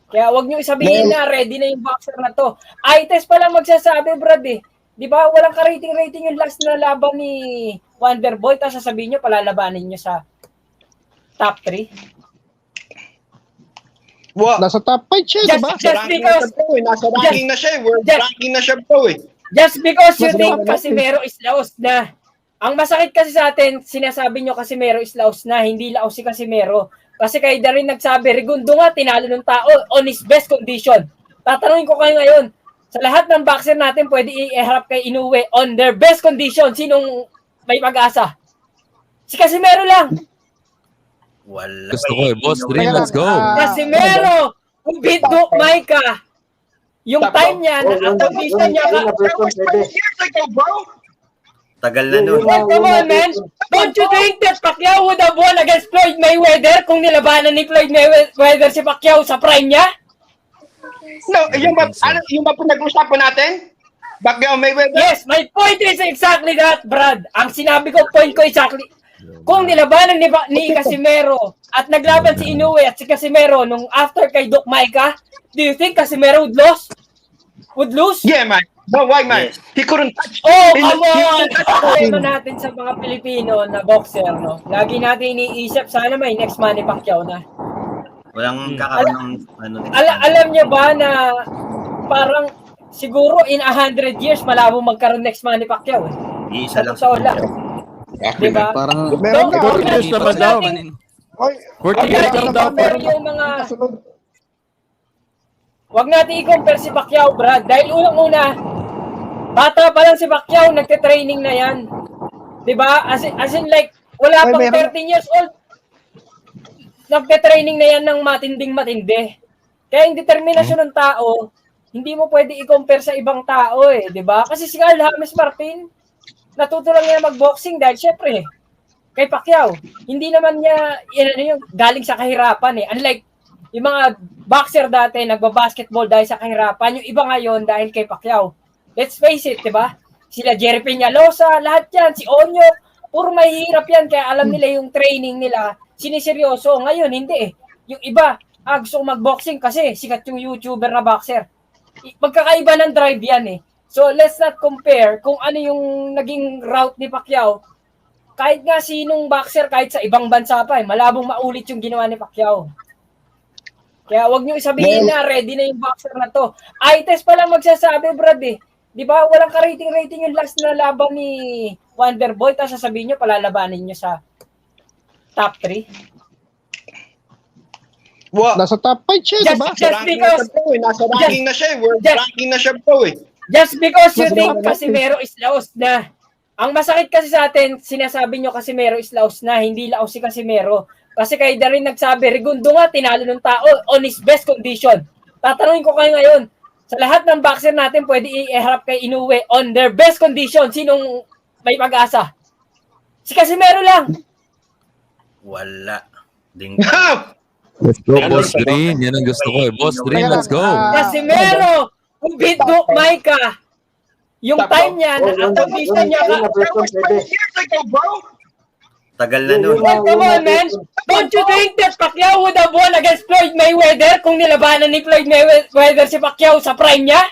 Kaya wag niyo isabihin na ready na yung boxer na to. I-test pa lang magsasabi, Brad eh. Di ba? Walang ka-rating-rating yung last na laban ni Wonderboy, tapos sasabihin niyo palalabanin niyo sa top 3. Wow. Nasa top 5 siya, diba? Just because nasa ranking na siya eh. World ranking na siya bro eh. Just because you think Casimero is laos na. Ang masakit kasi sa atin, sinasabi nyo Casimero is laos na, hindi laos si Casimero. Kasi kayo na rin nagsabi, Regundo nga, tinalo ng tao on his best condition. Tatanungin ko kayo ngayon, sa lahat ng boxer natin, pwede i-harap kay Inoue on their best condition. Sinong may pag-asa? Si Casimero lang. Wala. Gusto ko eh. Boss Dream, let's go. Casimero, kung beat Duke Maika, yung time niya, ang condition niya ka. Years ago bro. Tagal na nun. Come on, man. Don't you think that Pacquiao would have won against Floyd Mayweather kung nilabanan ni Floyd Mayweather si Pacquiao sa prime niya? No, yung ba pinag-usapan natin? Pacquiao Mayweather? Yes, my point is exactly that, Brad. Ang sinabi ko, point ko exactly. Kung nilabanan ni Casimero at naglaban si Inoue at si Casimero nung after kay Duke Maika, do you think Casimero would lose? Yeah, man. No, why, man? Yes. He couldn't touch. Oh, come on! Problema natin sa mga Pilipino na boxer, no? Lagi natin iniisip, sana may next Manny Pacquiao na. Walang kakaroon ng alam niyo ba na parang siguro in 100 years malabo magkaroon next Manny Pacquiao eh. Iisa lang sa wala. Diba? Parang meron na. 40 years na ba daw? 40 years na daw. Yung mga wag natin i-compare si Pacquiao, Brad. Dahil unang-una, bata pa lang si Pacquiao, nagte-training na yan. Diba? As in like, wala pang 13 years old, nagte-training na yan ng matinding-matindi. Kaya yung determinasyon ng tao, hindi mo pwede i-compare sa ibang tao eh. Diba? Kasi si Carl James Martin, natuto lang niya mag-boxing dahil syempre, kay Pacquiao, hindi naman niya yung galing sa kahirapan eh. Unlike yung mga boxer dati, nagbabasketball dahil sa kahirapan. Yung iba ngayon dahil kay Pacquiao. Let's face it, di ba? Sila Jerry Peñalosa, lahat yan. Si Onyo, puro mahihirap yan. Kaya alam nila yung training nila, siniseryoso. Ngayon, hindi eh. Yung iba, gusto mag-boxing kasi sikat yung YouTuber na boxer. Magkakaiba ng drive yan eh. So, let's not compare kung ano yung naging route ni Pacquiao. Kahit nga sinong boxer, kahit sa ibang bansa pa eh, malabong maulit yung ginawa ni Pacquiao. Kaya wag niyo isabihin na ready na yung boxer na to. I-test pa lang magsasabi, Brad eh. Di ba? Walang ka-rating-rating yung last na laban ni Wonderboy, tapos sasabihin niyo palalabanin niyo sa top 3. Wow. Nasa top 5 siya, diba? Just because nasa ranking na siya eh. World ranking na siya bro eh. Just because you think Casimero is laos na. Ang masakit kasi sa atin, sinasabi niyo Casimero is laos na, hindi laos si Casimero. Kasi kayo na rin nagsabi, Regundo nga, tinalo ng tao on his best condition. Tatanungin ko kayo ngayon, sa lahat ng boxer natin, pwede i-harap kay Inoue on their best condition. Sinong may pag-asa? Si Casimero lang. Wala. Let's go, Boss Dream. Yan ang gusto ko eh. Boss Dream, let's go. Casimero, kung beat Duke Maika, yung time niya, ang condition niya ka. Years ago bro. Tagal na nun. Come on, man. Don't you think that Pacquiao would have won against Floyd Mayweather kung nilabanan ni Floyd Mayweather si Pacquiao sa prime niya?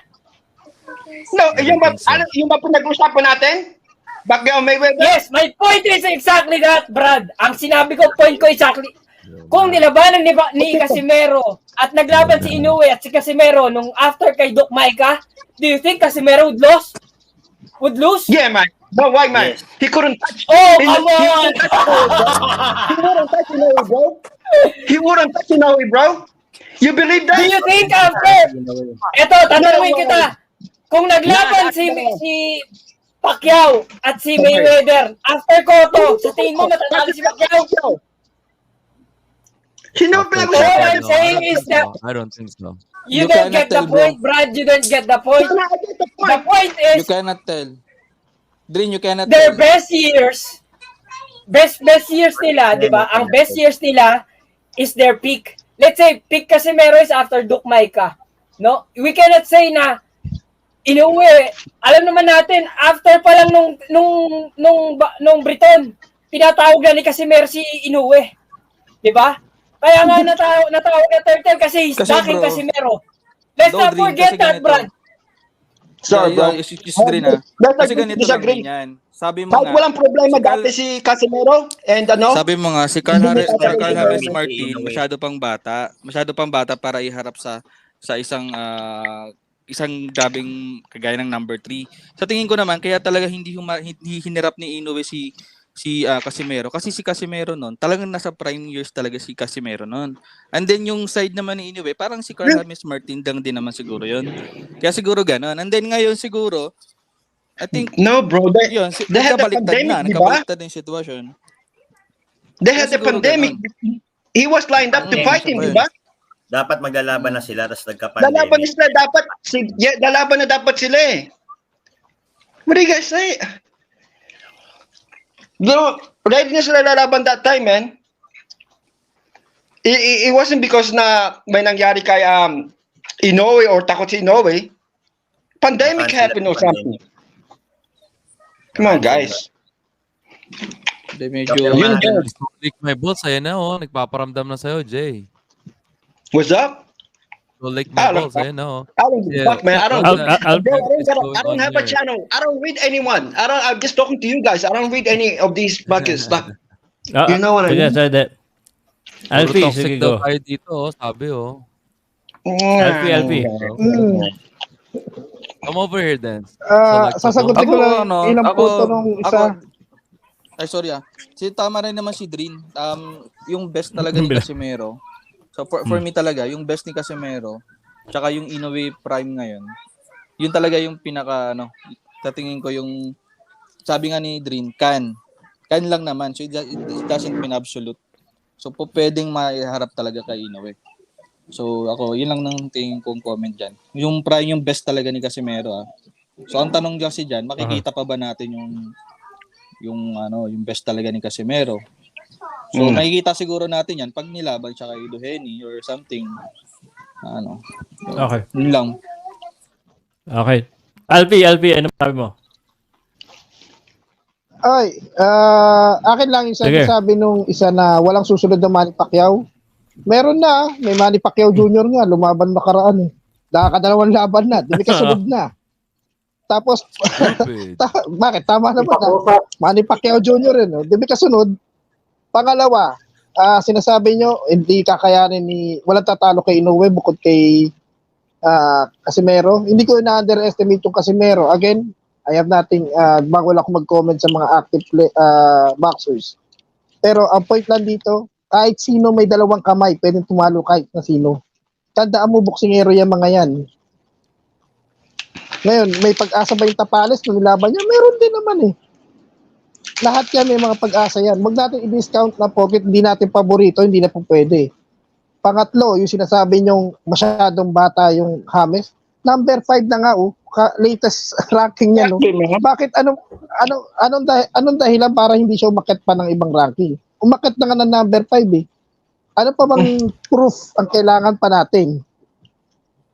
No, yung ba pinag-usapan natin? Pacquiao Mayweather? Yes, my point is exactly that, Brad. Ang sinabi ko, point ko exactly. Kung nilabanan ni Casimero at naglaban si Inoue at si Casimero nung after kay Duke Maika, do you think Casimero would lose? Yeah, man. No, why, man? Yes. He couldn't touch. Oh, come on! He wouldn't touch Inoue, bro. He wouldn't touch Inoue, bro. You believe that? Do you think after? Eto, tatanungin kita. Kung naglaban si Pacquiao at si Mayweather, after Cotto, sa tingin mo matatalo si Pacquiao? All I'm saying is that I don't think so. you don't get the point, Brad. You don't get the point. The point is, you cannot tell. Dream, you cannot their tell. best years, best years nila, di ba? Ang best years nila is their peak. Let's say, peak Casimero is after Duke Maika. No? We cannot say na, Inoue, alam naman natin, after pa lang nung Briton, pinatawag na ni Casimero si Inoue. Di ba? Kaya nga natawag na turtle kasi he's Kasi, backing bro, Casimero. Let's not Dodring, forget kasi that, ganito. Brad. Sorry, bro. Excuse Drin ha. Let's Kasi agree to ganito lang disagree. din yan. Sabi mo Kahit nga, walang problema si Carl- dati si Casimiro and ano, sabi mo nga, si Carl Hindi Harris, mo Carl tatanggi Harris si Martin, Inoue. masyado pang bata para iharap sa isang dabing kagaya ng number 3. Sa tingin ko naman, kaya talaga hindi hinirap ni Inoue si Casimero. Kasi si Casimero noon, talagang nasa prime years talaga si Casimero noon. And then yung side naman ni Inoue, parang si Carl James Martin lang din naman siguro yon. Kaya siguro gano'n. And then ngayon siguro, I think, no bro, yun, they had the nagkabaliktad pandemic, di ba? nagkabaliktad na yung sitwasyon. They Kaya had the siguro pandemic. He was lined up to Mm, fight siya him, pa di yun. ba? Dapat maglalaban na sila, tapos Lalaban nagka-pandemic. sila dapat, lalaban na dapat sila eh. What do you guys say? Bro, ready na sila lalaban that time, man. It wasn't because na may nangyari kay Inoue or takot si Inoue. Pandemic Nakansel happened or ang pandemic. something. Come on, guys. Hindi, medyo, Yun, yun. Solik, my boss, ayan na oh. Nagpaparamdam na sa'yo, Jay. What's up? Solik, my look, boss, ayan na oh. I don't give a Yeah. fuck, man. I don't. I'll- Bro, I don't have a here. channel. I don't read anyone. I'm just talking to you guys. I don't read any of these fucking stuff. You know what I mean? Sige, sige. Alfie, Puro toxic sige daw go. tayo dito, oh. Sabi, oh. Alfie. Come over here, Dance. Sasagutin ko lang ilang punto nung isa. Ay, sorry ah. Tama rin naman si Drin. Yung best talaga ni Casimero. So for me talaga, yung best ni Casimero, tsaka yung Inoue Prime ngayon, yun talaga yung pinaka, tatingin ko yung, sabi nga ni Drin, can lang naman. So it doesn't mean absolute. So po pwedeng maiharap talaga kay Inoue. So ako, yun lang nang tingin kong comment dyan. Yung Prime, yung best talaga ni Casimero ah. So ang tanong kasi dyan, makikita pa ba natin yung best talaga ni Casimero? So makikita siguro natin yan pag nilaban siya kay Duheni or something. Okay. Yun lang. Okay. Alfie, ano sabi mo? Ay, akin lang yung Sige. sabi nung isa na walang susunod na Manny Pacquiao. Meron na, may Manny Pacquiao Jr. nga, lumaban nakaraan eh. Nakakadalawang laban na, di kasunod na. Tapos, Stupid. bakit? Tama naman na. Manny Pacquiao Jr. No? Di kasunod. Pangalawa, sinasabi nyo, hindi kakayanin walang tatalo kay Inoue bukod kay Casimero. Hindi ko na-underestimate yung Casimero. Again, I have nothing, bago lang ako mag-comment sa mga active boxers. Pero ang point lang dito, kahit sino may dalawang kamay, pwedeng tumalo kahit na sino. Tandaan mo, boksingero yung mga yan. Ngayon, may pag-asa ba yung Tapales nung nilaban niya? Meron din naman eh. Lahat yan may mga pag-asa yan. Huwag natin i-discount na pocket, hindi natin paborito, hindi na po pwede. Pangatlo, yung sinasabi nyong masyadong bata yung James, number 5 na nga latest ranking niya no. Bakit anong dahilan para hindi siya umakyat pa ng ibang ranking? Umakyat na nga ng number 5 eh. Ano pa bang proof ang kailangan pa natin?